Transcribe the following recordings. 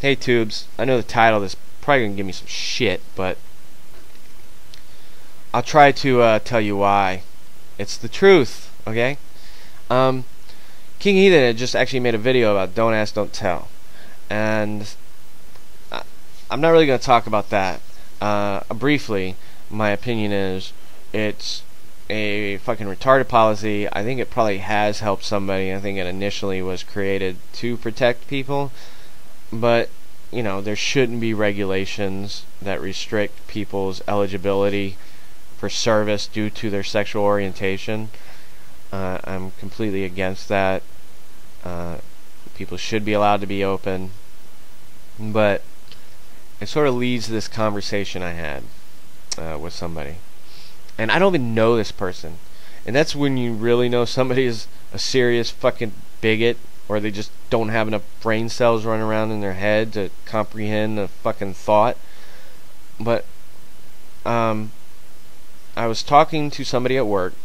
Hey Tubes, I know the title of this is probably going to give me some shit, but I'll try to tell you why. It's the truth, okay? King Heathen had just actually made a video about Don't Ask, Don't Tell. And I'm not really going to talk about that. Briefly, my opinion is it's a fucking retarded policy. I think it probably has helped somebody. I think it initially was created to protect people. But, you know, there shouldn't be regulations that restrict people's eligibility for service due to their sexual orientation. I'm completely against that. People should be allowed to be open. But it sort of leads to this conversation I had with somebody. And I don't even know this person. And that's when you really know somebody is a serious fucking bigot, or they just don't have enough brain cells running around in their head to comprehend a fucking thought. But I was talking to somebody at work.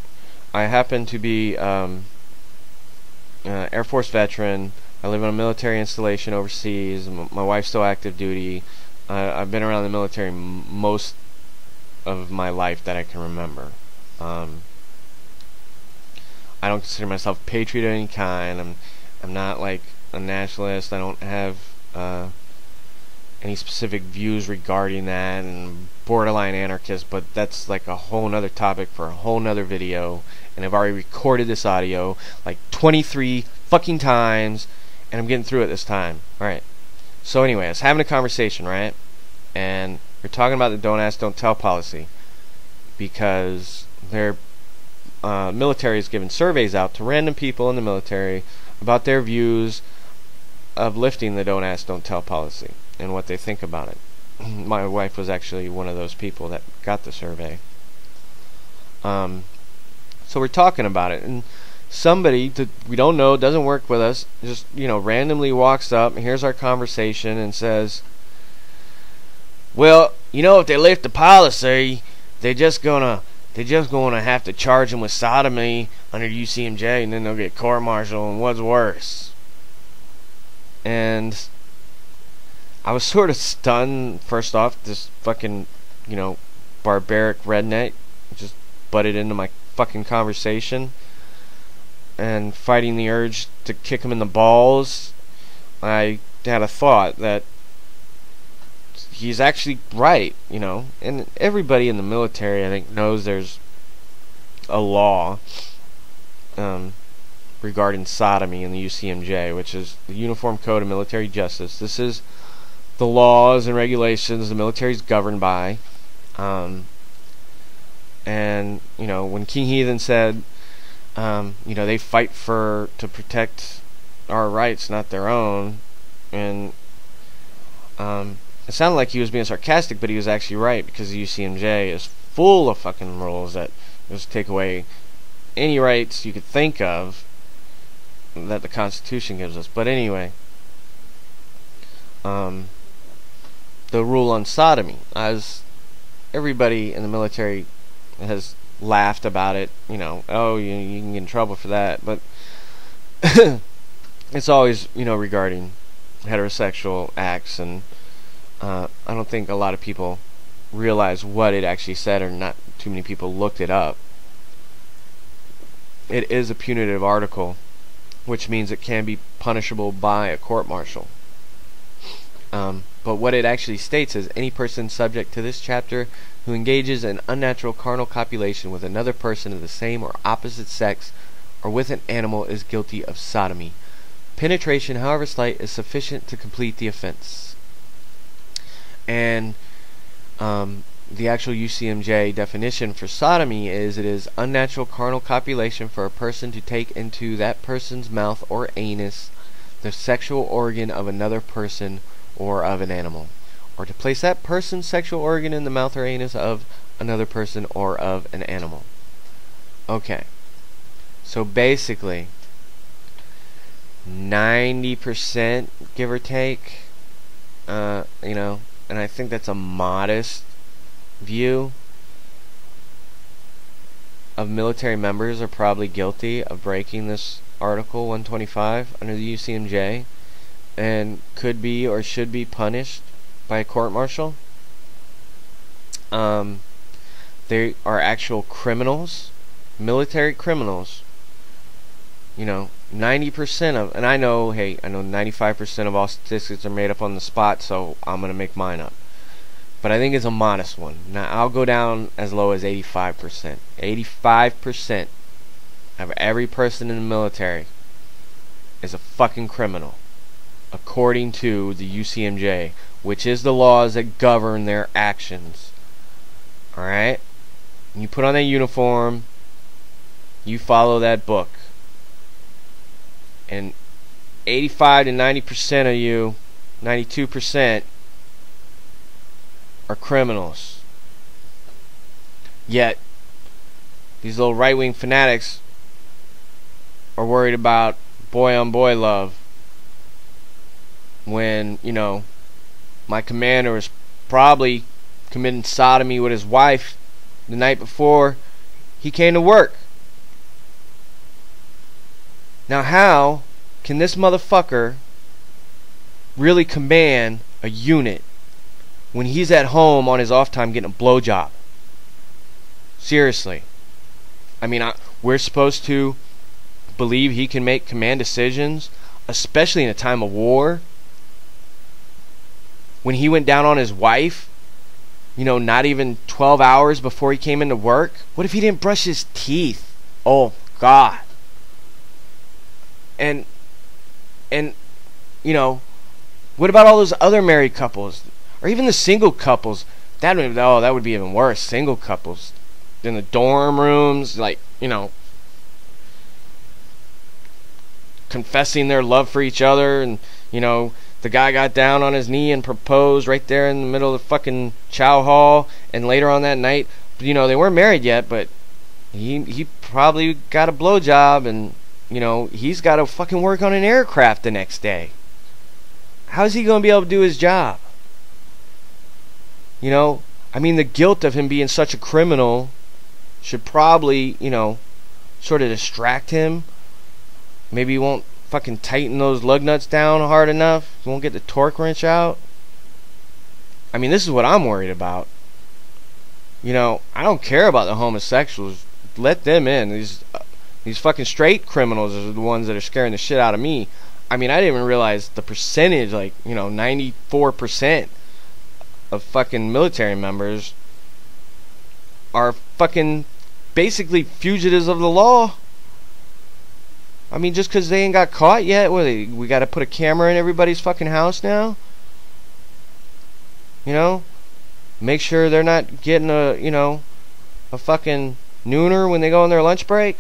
I happen to be Air Force veteran. I live on a military installation overseas. My wife's still active duty. I've been around the military most of my life that I can remember. I don't consider myself a patriot of any kind. I'm not like a nationalist. I don't have any specific views regarding that, and borderline anarchist, but that's like a whole nother topic for a whole nother video. And I've already recorded this audio like 23 fucking times, and I'm getting through it this time. Alright. So anyway, I was having a conversation, right? And we're talking about the Don't Ask, Don't Tell policy, because their military is giving surveys out to random people in the military about their views of lifting the Don't Ask, Don't Tell policy and what they think about it. My wife was actually one of those people that got the survey. So we're talking about it, and somebody that we don't know, doesn't work with us, just, you know, randomly walks up and hears our conversation and says, well, you know, if they lift the policy, they're just gonna have to charge them with sodomy under UCMJ, and then they'll get court-martialed, and what's worse? And I was sort of stunned. First off, this fucking, you know, barbaric redneck just butted into my fucking conversation, and fighting the urge to kick him in the balls, I had a thought that he's actually right, you know. And everybody in the military, I think, knows there's a law regarding sodomy in the UCMJ, which is the Uniform Code of Military Justice. This is the laws and regulations the military is governed by. And, you know, when King Heathen said, you know, they fight to protect our rights, not their own, and it sounded like he was being sarcastic, but he was actually right, because the UCMJ is full of fucking rules that just take away any rights you could think of that the Constitution gives us. But anyway, the rule on sodomy, as everybody in the military has laughed about it, you know, oh, you can get in trouble for that, but it's always, you know, regarding heterosexual acts, and I don't think a lot of people realize what it actually said, or not too many people looked it up. It is a punitive article, which means it can be punishable by a court-martial. But what it actually states is, any person subject to this chapter who engages in unnatural carnal copulation with another person of the same or opposite sex, or with an animal, is guilty of sodomy. Penetration, however slight, is sufficient to complete the offense. And the actual UCMJ definition for sodomy is, it is unnatural carnal copulation for a person to take into that person's mouth or anus the sexual organ of another person or of an animal, or to place that person's sexual organ in the mouth or anus of another person or of an animal. Okay, so basically 90%, give or take, you know, and I think that's a modest view, of military members are probably guilty of breaking this Article 125 under the UCMJ. and could be or should be punished by a court-martial. They are actual criminals, military criminals. 90% of, and I know 95% of all statistics are made up on the spot, so I'm gonna make mine up. But I think it's a modest one. Now I'll go down as low as 85%. 85% of every person in the military is a fucking criminal, according to the UCMJ, which is the laws that govern their actions. Alright? You put on that uniform, you follow that book. And 85 to 90% of you, 92%, are criminals. Yet, these little right-wing fanatics are worried about boy-on-boy love. When, my commander was probably committing sodomy with his wife the night before he came to work. Now how can this motherfucker really command a unit when he's at home on his off time getting a blowjob? Seriously. I mean, we're supposed to believe he can make command decisions, especially in a time of war. When he went down on his wife, not even 12 hours before he came into work. What if he didn't brush his teeth? Oh, God. And what about all those other married couples? Or even the single couples? That would be even worse. Single couples. In the dorm rooms, confessing their love for each other, and, the guy got down on his knee and proposed right there in the middle of the fucking chow hall, and later on that night, they weren't married yet, but he probably got a blowjob, and, he's got to fucking work on an aircraft the next day. How's he going to be able to do his job? I mean, the guilt of him being such a criminal should probably, sort of distract him. Maybe he won't fucking tighten those lug nuts down hard enough. He won't get the torque wrench out. I mean, this is what I'm worried about. I don't care about the homosexuals. Let them in. These fucking straight criminals are the ones that are scaring the shit out of me. I mean, I didn't even realize the percentage, 94% of fucking military members are fucking basically fugitives of the law. I mean, just because they ain't got caught yet, we got to put a camera in everybody's fucking house now? Make sure they're not getting a fucking nooner when they go on their lunch break?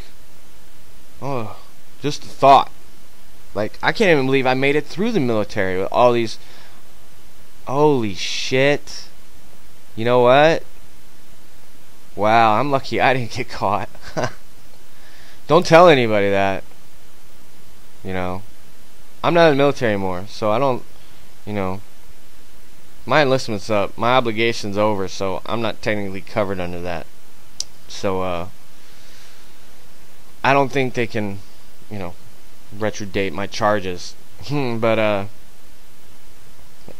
Oh, just the thought. I can't even believe I made it through the military with all these... Holy shit. You know what? Wow, I'm lucky I didn't get caught. Don't tell anybody that. I'm not in the military anymore, so I don't, my enlistment's up, my obligation's over, so I'm not technically covered under that. So, I don't think they can, retrodate my charges. But,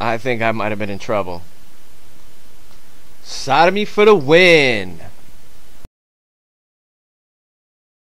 I think I might have been in trouble. Sodomy for the win!